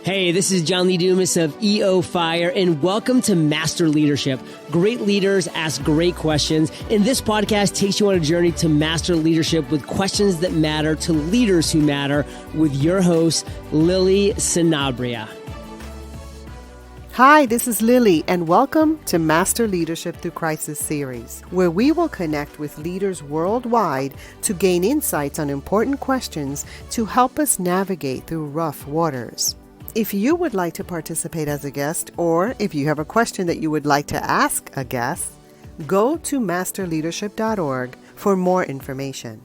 Hey, this is John Lee Dumas of EO Fire, and welcome to Master Leadership. Great leaders ask great questions, and this podcast takes you on a journey to master leadership with questions that matter to leaders who matter with your host, Lily Sanabria. Hi, this is Lily, and welcome to Master Leadership Through Crisis series, where we will connect with leaders worldwide to gain insights on important questions to help us navigate through rough waters. If you would like to participate as a guest, or if you have a question that you would like to ask a guest, go to masterleadership.org for more information.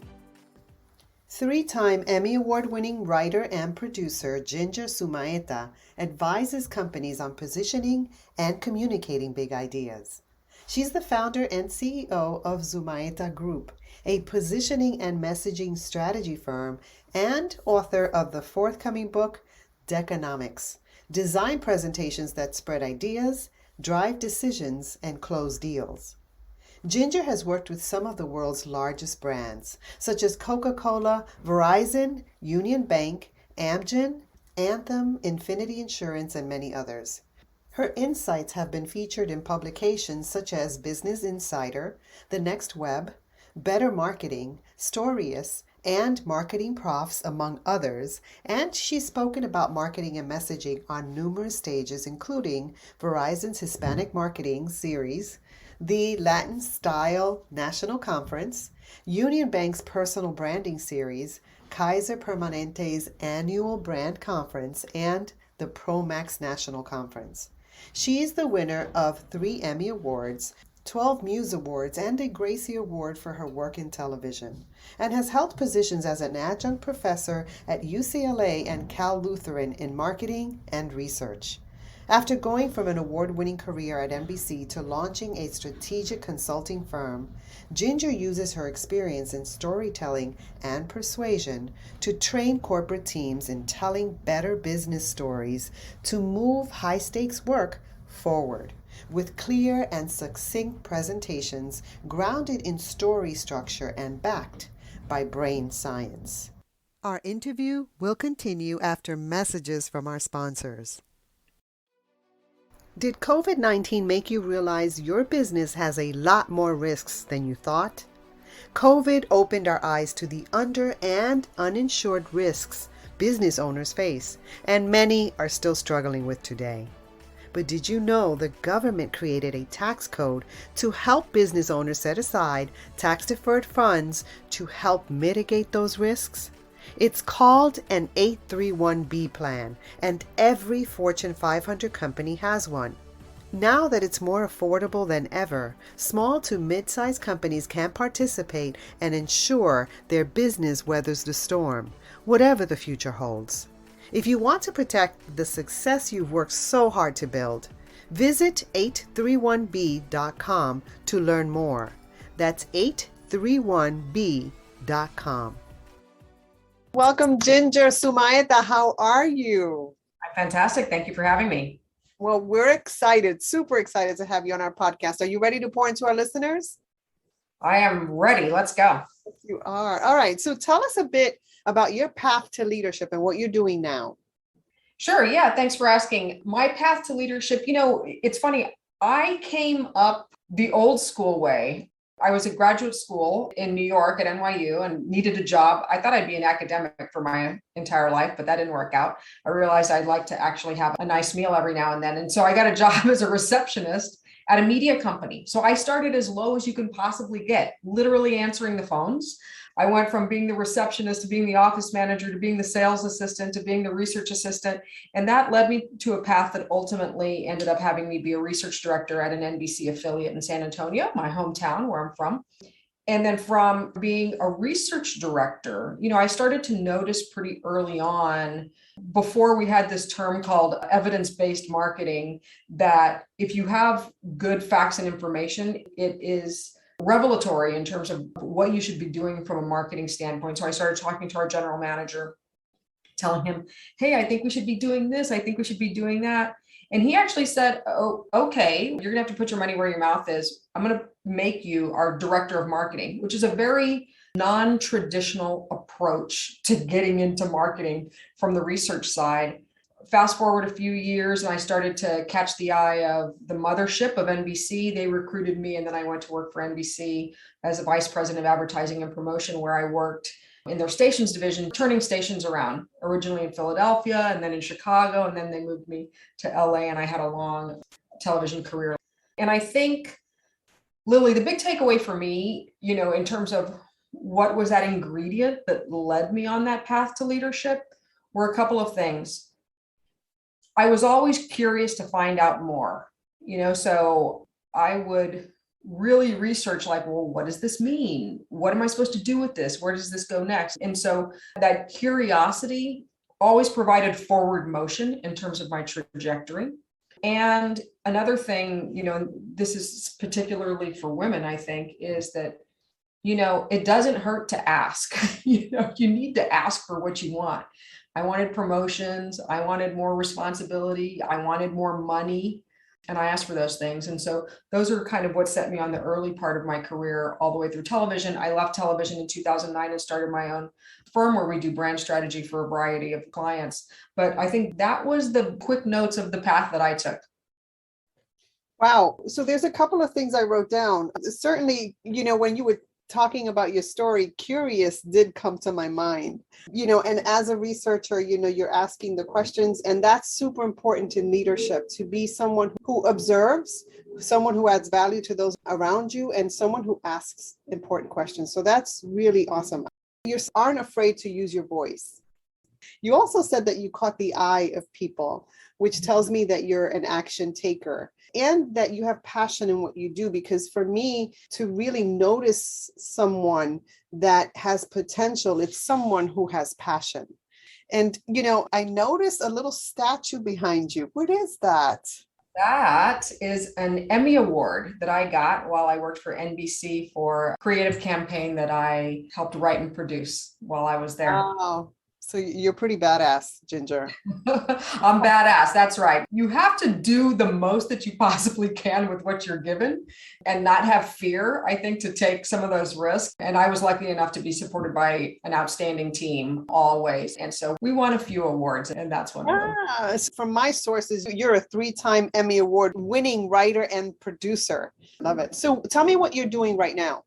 Three-time Emmy Award-winning writer and producer Ginger Zumaeta advises companies on positioning and communicating big ideas. She's the founder and CEO of Zumaeta Group, a positioning and messaging strategy firm, and author of the forthcoming book, Deckonomics, design presentations that spread ideas, drive decisions, and close deals. Ginger has worked with some of the world's largest brands, such as Coca Cola, Verizon, Union Bank, Amgen, Anthem, Infinity Insurance, and many others. Her insights have been featured in publications such as Business Insider, TheNextWeb, Better Marketing, Storius, and Marketing Profs, among others, and she's spoken about marketing and messaging on numerous stages, including Verizon's Hispanic Marketing Series, the Latina Style National Conference, Union Bank's Personal Branding Series, Kaiser Permanente's Annual Brand Conference, and the Promax National Conference. She is the winner of 3 Emmy Awards, 12 Muse Awards, and a Gracie Award for her work in television, and has held positions as an adjunct professor at UCLA and Cal Lutheran in marketing and research. After going from an award-winning career at NBC to launching a strategic consulting firm, Ginger uses her experience in storytelling and persuasion to train corporate teams in telling better business stories to move high-stakes work forward, with clear and succinct presentations grounded in story structure and backed by brain science. Our interview will continue after messages from our sponsors. Did COVID-19 make you realize your business has a lot more risks than you thought? COVID opened our eyes to the under and uninsured risks business owners face, and many are still struggling with today. But did you know the government created a tax code to help business owners set aside tax-deferred funds to help mitigate those risks? It's called an 831B plan, and every Fortune 500 company has one. Now that it's more affordable than ever, small to mid-sized companies can participate and ensure their business weathers the storm, whatever the future holds. If you want to protect the success you've worked so hard to build, visit 831b.com to learn more. That's 831b.com. Welcome, Ginger Zumaeta. How are you? I'm fantastic. Thank you for having me. Well, we're excited, super excited to have you on our podcast. Are you ready to pour into our listeners? I am ready. Let's go. You are. All right. So tell us a bit about your path to leadership and what you're doing now. Sure. Yeah. Thanks for asking. My path to leadership, it's funny. I came up the old school way. I was at graduate school in New York at NYU and needed a job. I thought I'd be an academic for my entire life, but that didn't work out. I realized I'd like to actually have a nice meal every now and then. And so I got a job as a receptionist at a media company. So I started as low as you can possibly get, literally answering the phones. I went from being the receptionist to being the office manager to being the sales assistant to being the research assistant. And that led me to a path that ultimately ended up having me be a research director at an NBC affiliate in San Antonio, my hometown where I'm from. And then from being a research director, I started to notice pretty early on, before we had this term called evidence-based marketing, that if you have good facts and information, it is revelatory in terms of what you should be doing from a marketing standpoint. So I started talking to our general manager, telling him, hey, I think we should be doing this. I think we should be doing that. And he actually said, oh, okay, you're going to have to put your money where your mouth is. I'm going to make you our director of marketing, which is a very non-traditional approach to getting into marketing from the research side. Fast forward a few years and I started to catch the eye of the mothership of NBC. They recruited me and then I went to work for NBC as a vice president of advertising and promotion, where I worked in their stations division, turning stations around, originally in Philadelphia and then in Chicago. And then they moved me to LA and I had a long television career. And I think, Lily, the big takeaway for me, in terms of what was that ingredient that led me on that path to leadership, were a couple of things. I was always curious to find out more, so I would really research like, well, what does this mean? What am I supposed to do with this? Where does this go next? And so that curiosity always provided forward motion in terms of my trajectory. And another thing, this is particularly for women, I think, is that, it doesn't hurt to ask. You need to ask for what you want. I wanted promotions. I wanted more responsibility. I wanted more money. And I asked for those things. And so those are kind of what set me on the early part of my career all the way through television. I left television in 2009 and started my own firm where we do brand strategy for a variety of clients. But I think that was the quick notes of the path that I took. Wow. So there's a couple of things I wrote down. Certainly, when you were talking about your story, curious did come to my mind, and as a researcher, you're asking the questions, and that's super important in leadership, to be someone who observes, someone who adds value to those around you, and someone who asks important questions. So that's really awesome. You aren't afraid to use your voice. You also said that you caught the eye of people, which tells me that you're an action taker and that you have passion in what you do. Because for me, to really notice someone that has potential, it's someone who has passion. And, I noticed a little statue behind you. What is that? That is an Emmy Award that I got while I worked for NBC for a creative campaign that I helped write and produce while I was there. Wow. So you're pretty badass, Ginger. I'm badass. That's right. You have to do the most that you possibly can with what you're given and not have fear, I think, to take some of those risks. And I was lucky enough to be supported by an outstanding team always. And so we won a few awards, and that's one of them. From my sources, you're a 3-time Emmy Award-winning writer and producer. Love it. So tell me what you're doing right now.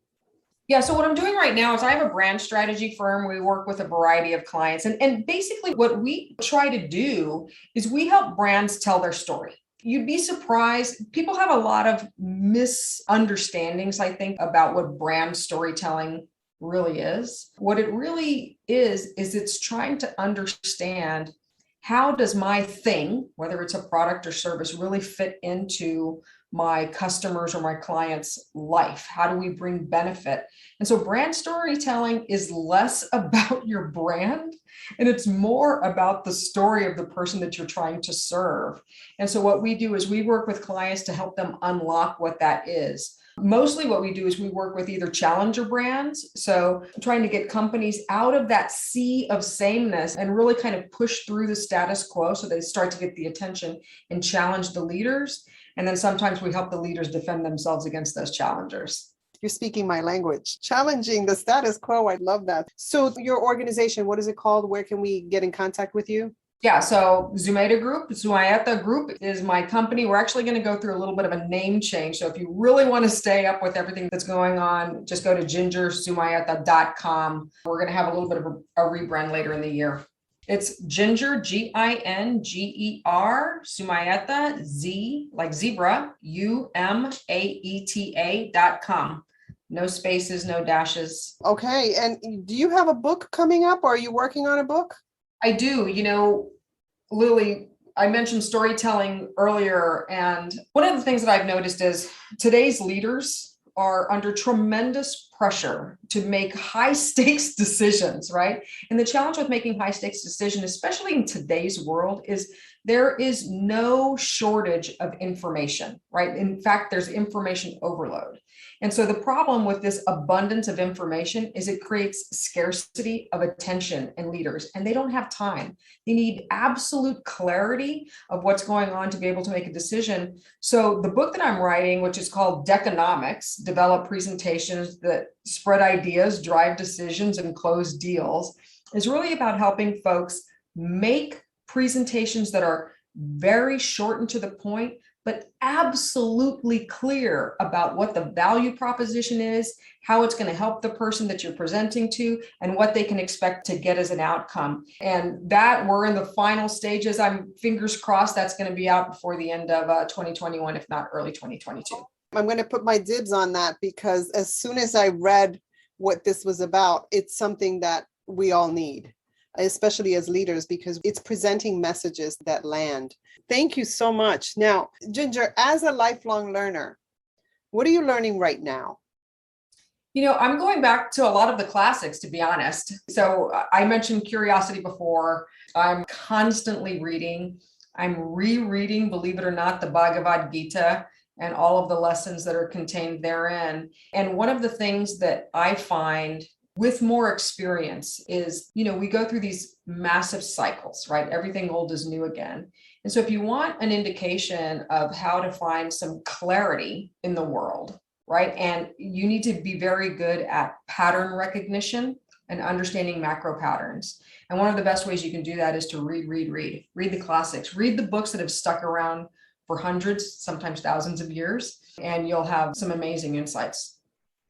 Yeah. So what I'm doing right now is I have a brand strategy firm. We work with a variety of clients. And basically what we try to do is we help brands tell their story. You'd be surprised. People have a lot of misunderstandings, I think, about what brand storytelling really is. What it really is it's trying to understand, how does my thing, whether it's a product or service, really fit into my customers or my clients' life? How do we bring benefit? And so brand storytelling is less about your brand, and it's more about the story of the person that you're trying to serve. And so what we do is we work with clients to help them unlock what that is. Mostly what we do is we work with either challenger brands, so trying to get companies out of that sea of sameness and really kind of push through the status quo so they start to get the attention and challenge the leaders. And then sometimes we help the leaders defend themselves against those challengers. You're speaking my language. Challenging the status quo. I love that. So your organization, what is it called? Where can we get in contact with you? Yeah, so Zumaeta Group is my company. We're actually going to go through a little bit of a name change. So if you really want to stay up with everything that's going on, just go to gingerzumaeta.com. We're going to have a little bit of a rebrand later in the year. It's Ginger, Ginger, Zumaeta, Z like zebra, UMAETA.com. No spaces, no dashes. Okay. And do you have a book coming up? Or are you working on a book? I do. Lily, I mentioned storytelling earlier. And one of the things that I've noticed is today's leaders are under tremendous pressure to make high stakes decisions, right? And the challenge with making high stakes decisions, especially in today's world, is there is no shortage of information, right? In fact, there's information overload. And so the problem with this abundance of information is it creates scarcity of attention in leaders, and they don't have time. They need absolute clarity of what's going on to be able to make a decision. So the book that I'm writing, which is called Deckonomics, Develop Presentations That Spread Ideas, Drive Decisions, and Close Deals, is really about helping folks make presentations that are very short and to the point, but absolutely clear about what the value proposition is, how it's going to help the person that you're presenting to, and what they can expect to get as an outcome. And that we're in the final stages. I'm fingers crossed that's going to be out before the end of 2021, if not early 2022. I'm going to put my dibs on that because as soon as I read what this was about, it's something that we all need, especially as leaders, because it's presenting messages that land. Thank you so much. Now, Ginger, as a lifelong learner, what are you learning right now? I'm going back to a lot of the classics, to be honest. So I mentioned curiosity before. I'm constantly reading. I'm rereading, believe it or not, the Bhagavad Gita and all of the lessons that are contained therein. And one of the things that I find with more experience is, we go through these massive cycles, right? Everything old is new again. And so if you want an indication of how to find some clarity in the world, right? And you need to be very good at pattern recognition and understanding macro patterns. And one of the best ways you can do that is to read the classics, read the books that have stuck around for hundreds, sometimes thousands of years, and you'll have some amazing insights.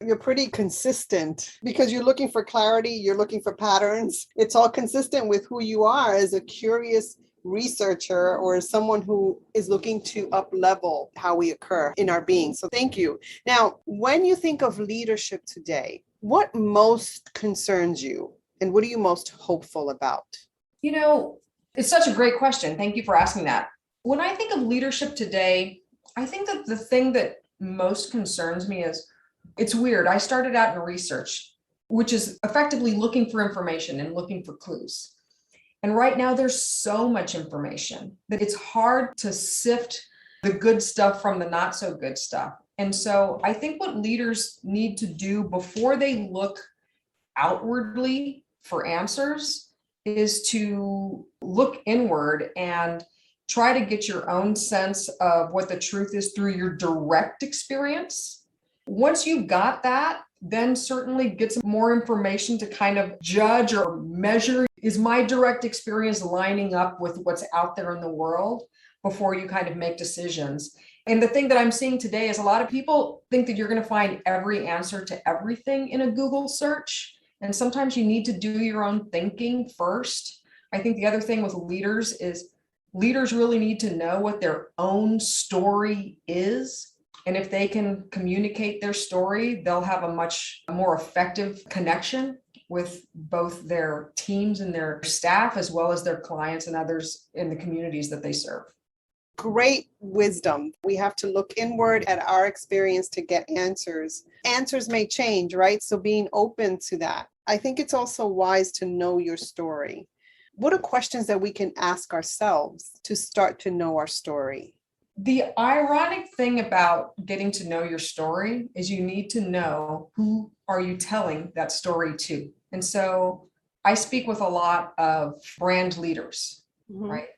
You're pretty consistent because you're looking for clarity, you're looking for patterns. It's all consistent with who you are as a curious researcher or as someone who is looking to up-level how we occur in our being. So thank you. Now, when you think of leadership today, what most concerns you and what are you most hopeful about? It's such a great question. Thank you for asking that. When I think of leadership today, I think that the thing that most concerns me is, it's weird. I started out in research, which is effectively looking for information and looking for clues. And right now there's so much information that it's hard to sift the good stuff from the not so good stuff. And so I think what leaders need to do before they look outwardly for answers is to look inward and try to get your own sense of what the truth is through your direct experience. Once you've got that, then certainly get some more information to kind of judge or measure. Is my direct experience lining up with what's out there in the world before you kind of make decisions? And the thing that I'm seeing today is a lot of people think that you're going to find every answer to everything in a Google search. And sometimes you need to do your own thinking first. I think the other thing with leaders is leaders really need to know what their own story is. And if they can communicate their story, they'll have a much more effective connection with both their teams and their staff, as well as their clients and others in the communities that they serve. Great wisdom. We have to look inward at our experience to get answers. Answers may change, right? So being open to that. I think it's also wise to know your story. What are questions that we can ask ourselves to start to know our story? The ironic thing about getting to know your story is you need to know who are you telling that story to. And so I speak with a lot of brand leaders, right?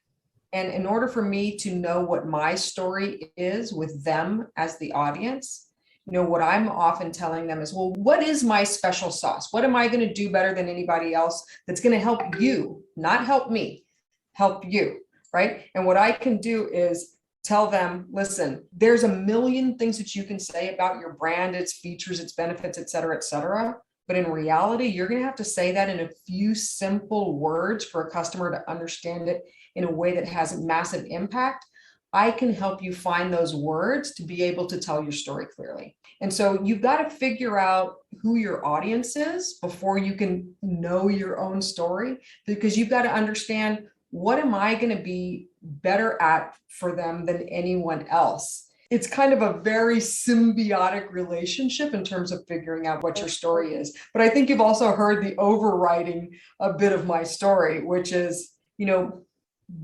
And in order for me to know what my story is with them as the audience, what I'm often telling them is, well, what is my special sauce? What am I going to do better than anybody else that's going to help you, not help me, help you, right? And what I can do is tell them, listen, there's a million things that you can say about your brand, its features, its benefits, et cetera, et cetera. But in reality, you're going to have to say that in a few simple words for a customer to understand it in a way that has a massive impact. I can help you find those words to be able to tell your story clearly. And so you've got to figure out who your audience is before you can know your own story, because you've got to understand, what am I going to be better at for them than anyone else? It's kind of a very symbiotic relationship in terms of figuring out what your story is. But I think you've also heard the overriding a bit of my story, which is,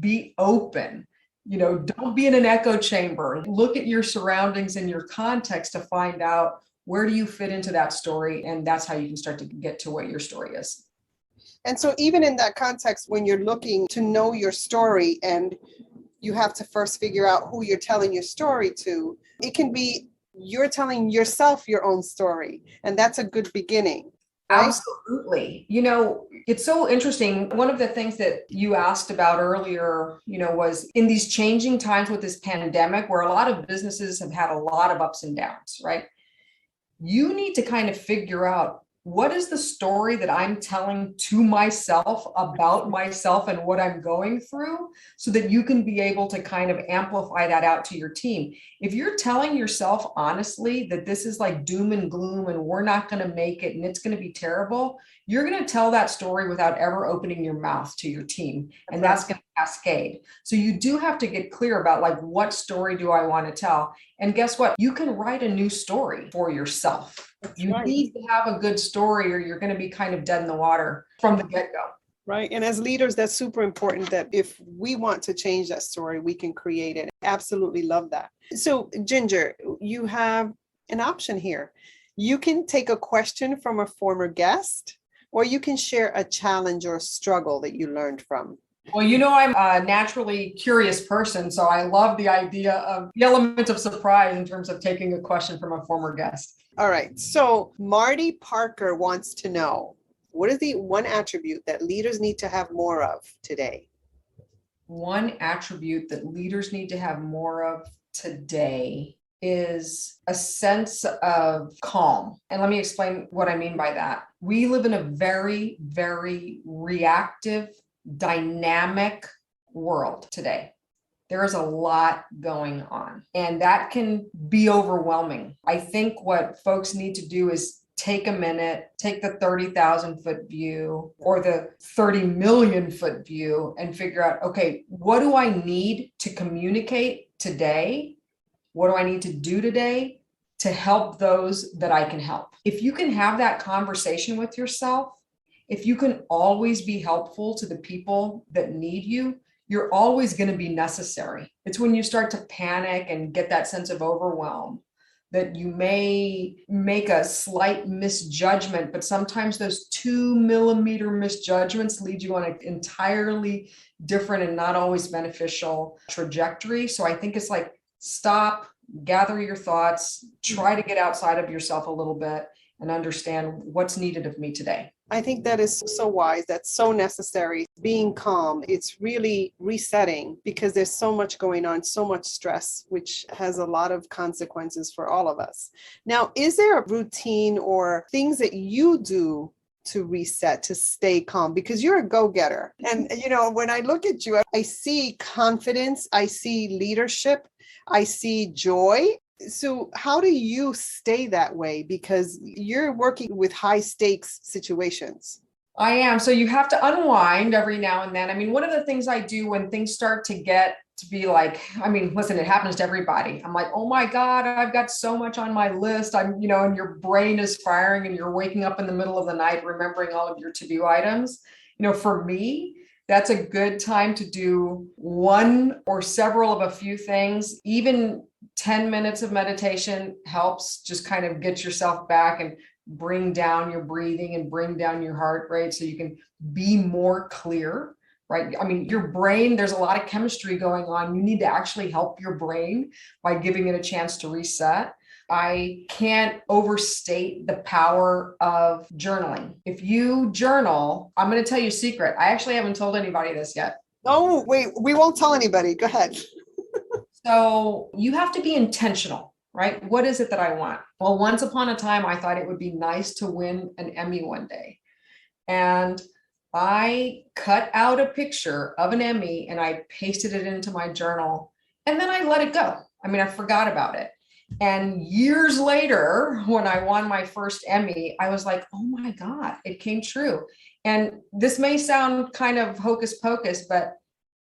be open. Don't be in an echo chamber. Look at your surroundings and your context to find out where do you fit into that story. And that's how you can start to get to what your story is. And so even in that context, when you're looking to know your story and you have to first figure out who you're telling your story to, it can be you're telling yourself your own story. And that's a good beginning. right? Absolutely. It's so interesting. One of the things that you asked about earlier, was in these changing times with this pandemic, where a lot of businesses have had a lot of ups and downs, right? You need to kind of figure out, what is the story that I'm telling to myself about myself and what I'm going through, so that you can be able to kind of amplify that out to your team. If you're telling yourself honestly that this is like doom and gloom and we're not going to make it and it's going to be terrible, you're going to tell that story without ever opening your mouth to your team. And that's going to cascade. So you do have to get clear about, like, what story do I want to tell? And guess what? You can write a new story for yourself. You need to have a good story, or you're going to be kind of dead in the water from the get-go. Right. And as leaders, that's super important, that if we want to change that story, we can create it. Absolutely love that. So, Ginger, you have an option here. You can take a question from a former guest, or you can share a challenge or a struggle that you learned from. Well, I'm a naturally curious person, so I love the idea of the element of surprise in terms of taking a question from a former guest. All right. So Marty Parker wants to know, what is the one attribute that leaders need to have more of today? One attribute that leaders need to have more of today is a sense of calm. And let me explain what I mean by that. We live in a very, very reactive, dynamic world today. There is a lot going on, and that can be overwhelming. I think what folks need to do is take a minute, take the 30,000 foot view or the 30 million foot view and figure out, okay, what do I need to communicate today? What do I need to do today to help those that I can help? If you can have that conversation with yourself, if you can always be helpful to the people that need you, you're always going to be necessary. It's when you start to panic and get that sense of overwhelm that you may make a slight misjudgment, but sometimes those 2 millimeter misjudgments lead you on an entirely different and not always beneficial trajectory. So I think it's like, stop, gather your thoughts, try to get outside of yourself a little bit and understand what's needed of me today. I think that is so wise. That's so necessary. Being calm, it's really resetting, because there's so much going on, so much stress, which has a lot of consequences for all of us. Now, is there a routine or things that you do to reset, to stay calm? Because you're a go-getter. And, when I look at you, I see confidence, I see leadership, I see joy. So how do you stay that way? Because you're working with high stakes situations. I am. So you have to unwind every now and then. I mean, one of the things I do when things start to get to be like, listen, it happens to everybody. I'm like, oh my God, I've got so much on my list. And your brain is firing and you're waking up in the middle of the night, remembering all of your to-do items. For me, that's a good time to do one or several of a few things. Even 10 minutes of meditation helps just kind of get yourself back and bring down your breathing and bring down your heart rate so you can be more clear, right? Your brain, there's a lot of chemistry going on. You need to actually help your brain by giving it a chance to reset. I can't overstate the power of journaling. If you journal, I'm going to tell you a secret. I actually haven't told anybody this yet. Oh, wait, we won't tell anybody. Go ahead. So you have to be intentional, right? What is it that I want? Well, once upon a time, I thought it would be nice to win an Emmy one day. And I cut out a picture of an Emmy and I pasted it into my journal. And then I let it go. I forgot about it. And years later, when I won my first Emmy, I was like, oh my God, it came true. And this may sound kind of hocus pocus, but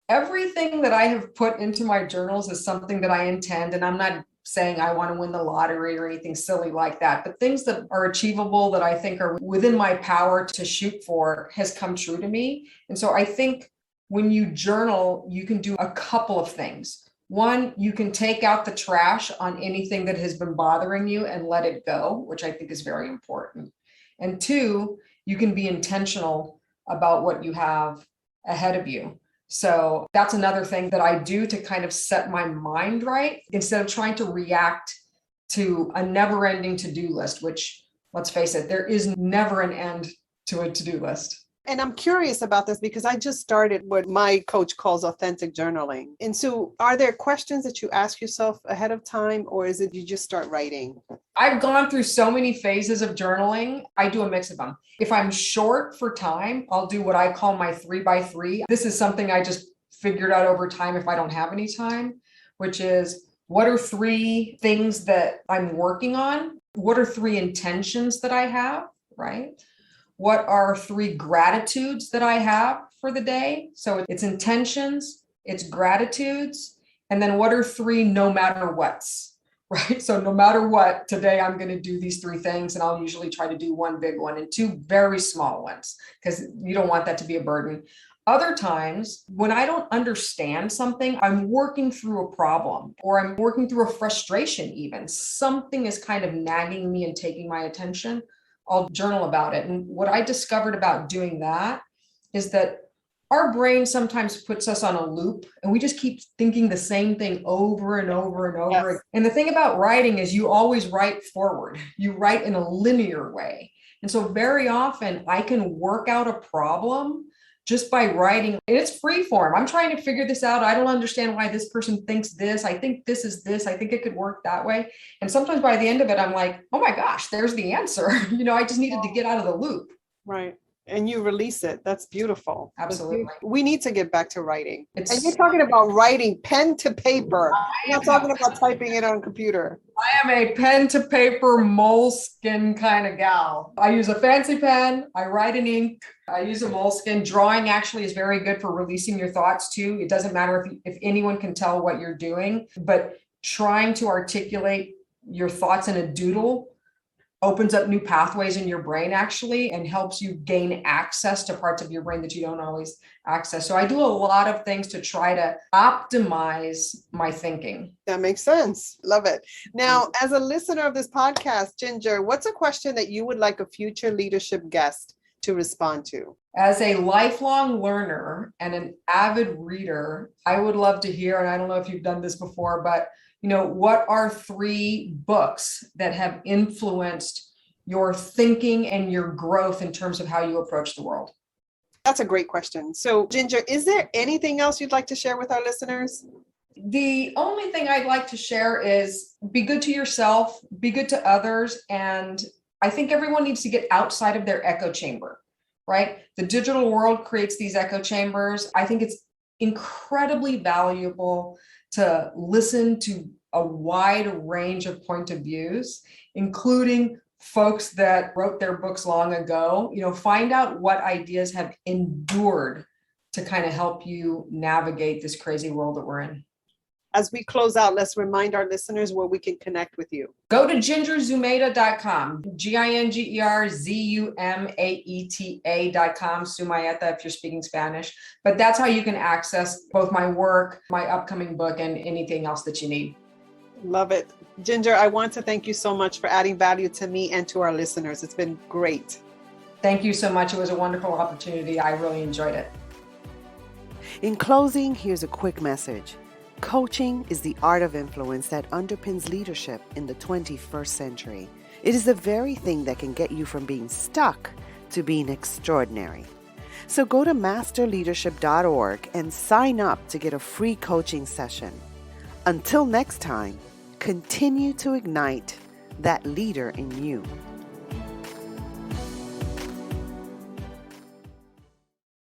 everything that I have put into my journals is something that I intend. And I'm not saying I want to win the lottery or anything silly like that, but things that are achievable that I think are within my power to shoot for has come true to me. And so I think when you journal, you can do a couple of things. One, you can take out the trash on anything that has been bothering you and let it go, which I think is very important. And two, you can be intentional about what you have ahead of you. So that's another thing that I do to kind of set my mind right instead of trying to react to a never-ending to-do list, which let's face it, there is never an end to a to-do list. And I'm curious about this because I just started what my coach calls authentic journaling. And so are there questions that you ask yourself ahead of time, or is it you just start writing? I've gone through so many phases of journaling. I do a mix of them. If I'm short for time, I'll do what I call my 3x3. This is something I just figured out over time if I don't have any time, which is what are 3 things that I'm working on? What are 3 intentions that I have, right? What are 3 gratitudes that I have for the day? So it's intentions, it's gratitudes, and then what are 3 no matter what's, right? So no matter what, today I'm going to do these 3 things, and I'll usually try to do 1 big one and 2 very small ones because you don't want that to be a burden. Other times when I don't understand something, I'm working through a problem or I'm working through a frustration even. Something is kind of nagging me and taking my attention. I'll journal about it. And what I discovered about doing that is that our brain sometimes puts us on a loop and we just keep thinking the same thing over and over and over. Yes. And the thing about writing is you always write forward. You write in a linear way. And so very often I can work out a problem just by writing. And it's free form. I'm trying to figure this out. I don't understand why this person thinks this. I think this is this. I think it could work that way. And sometimes by the end of it, I'm like, oh my gosh, there's the answer. I just needed to get out of the loop. Right. And you release it. That's beautiful. Absolutely. We need to get back to writing. And you're talking about writing pen to paper. I'm not talking about typing it on a computer. I am a pen to paper Moleskin kind of gal. I use a fancy pen. I write in ink. I use a Moleskin. Drawing actually is very good for releasing your thoughts too. It doesn't matter if anyone can tell what you're doing, but trying to articulate your thoughts in a doodle opens up new pathways in your brain actually and helps you gain access to parts of your brain that you don't always access. So I do a lot of things to try to optimize my thinking. That makes sense. Love it. Now, as a listener of this podcast, Ginger, what's a question that you would like a future leadership guest to respond to? As a lifelong learner and an avid reader, I would love to hear, and I don't know if you've done this before, but what are 3 books that have influenced your thinking and your growth in terms of how you approach the world? That's a great question. So, Ginger, is there anything else you'd like to share with our listeners? The only thing I'd like to share is be good to yourself, be good to others. And I think everyone needs to get outside of their echo chamber, right? The digital world creates these echo chambers. I think it's incredibly valuable to listen to a wide range of point of views, including folks that wrote their books long ago. Find out what ideas have endured to kind of help you navigate this crazy world that we're in. As we close out, let's remind our listeners where we can connect with you. Go to gingerzumaeta.com, GingerZumaeta.com, Zumaeta if you're speaking Spanish. But that's how you can access both my work, my upcoming book, and anything else that you need. Love it. Ginger, I want to thank you so much for adding value to me and to our listeners. It's been great. Thank you so much. It was a wonderful opportunity. I really enjoyed it. In closing, here's a quick message. Coaching is the art of influence that underpins leadership in the 21st century. It is the very thing that can get you from being stuck to being extraordinary. So go to masterleadership.org and sign up to get a free coaching session. Until next time, continue to ignite that leader in you.